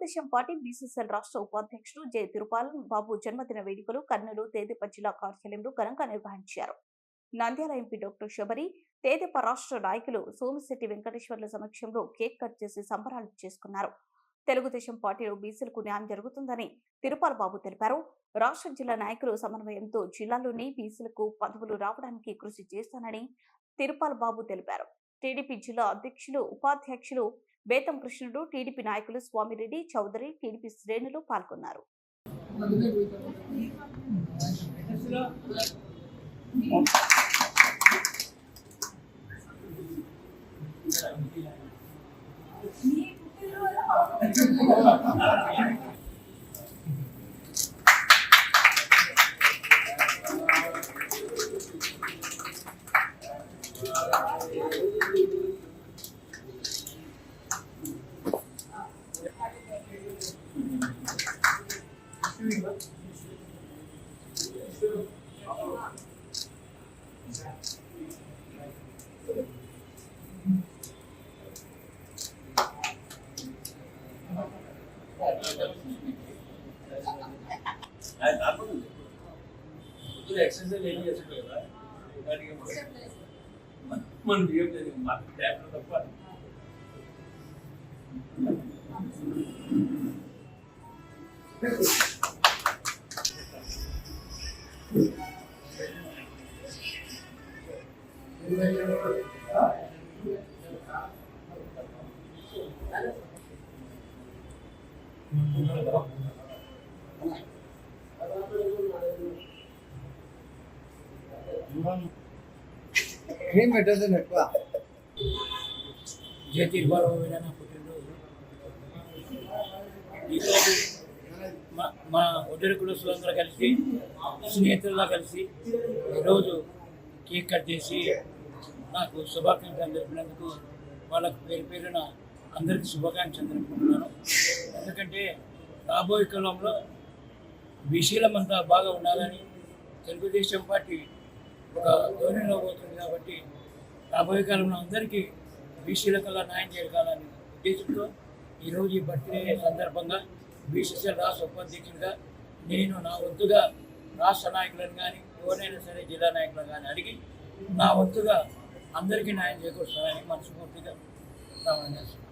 Telugu Desam party BCCL రాష్ట్ర ఉపాధ్యక్షుడు J Tirupal బాబు జన్మదిన వేడుకలు కర్నూలు తేదీప జిల్లా కార్యాలయంలో ఘనంగా నిర్వహించారు. నంద్యాల ఎంపీ డాక్టర్ శబరి, తేదీప రాష్ట్ర నాయకులు సోమిశెట్టి వెంకటేశ్వర్ల సమక్షంలో కేక్ కట్ చేసి సంబరాలు చేసుకున్నారు. తెలుగుదేశం పార్టీలో బీసీలకు న్యాయం జరుగుతుందని తిరుపాల్ బాబు తెలిపారు. రాష్ట్ర జిల్లా నాయకులు సమన్వయంతో జిల్లాలోని బీసీలకు పదవులు రావడానికి కృషి చేస్తానని తిరుపాల్ బాబు తెలిపారు. టీడీపీ జిల్లా అధ్యక్షులు, ఉపాధ్యక్షులు బేతం కృష్ణుడు, టీడీపీ నాయకులు స్వామిరెడ్డి చౌదరి, టీడీపీ శ్రేణులు పాల్గొన్నారు. एक्सरसाइज लेनी है सब కదా मन बिहेव చేయాలి మాట ట్యాప్ తప్ప క్రీమ్ పెట్టదు ఎక్కువ జేతి ఇవ్వాలైనా నా పుట్టినరోజు ఈరోజు మా ఒడ్డరి కులస్తులందరూ కలిసి స్నేహితులతో కలిసి ఈరోజు కేక్ కట్ చేసి నాకు శుభాకాంక్షలు తెలిపినందుకు వాళ్ళకు పేరు పేరున అందరికీ శుభాకాంక్షలు తెలుపుకుంటున్నాను. ఎందుకంటే రాబోయే కాలంలో బీసీలమంతా బాగా ఉండాలని తెలుగుదేశం పార్టీ ఒక ధోరణిలో పోతుంది కాబట్టి రాబోయే కాలంలో అందరికీ బీసీల కల్లా న్యాయం జరగాలని ఉద్దేశంతో ఈరోజు ఈ బర్త్డే సందర్భంగా బీసీసీఎల్ రాష్ట్ర ఉపాధ్యక్షుడిగా నేను నా వంతుగా రాష్ట్ర నాయకులను కానీ ఎవరైనా సరే జిల్లా నాయకులను కానీ అడిగి నా వంతుగా అందరికీ న్యాయం చేకూరుస్తానని మనస్ఫూర్తిగా ప్రమాణం చేస్తున్నాను.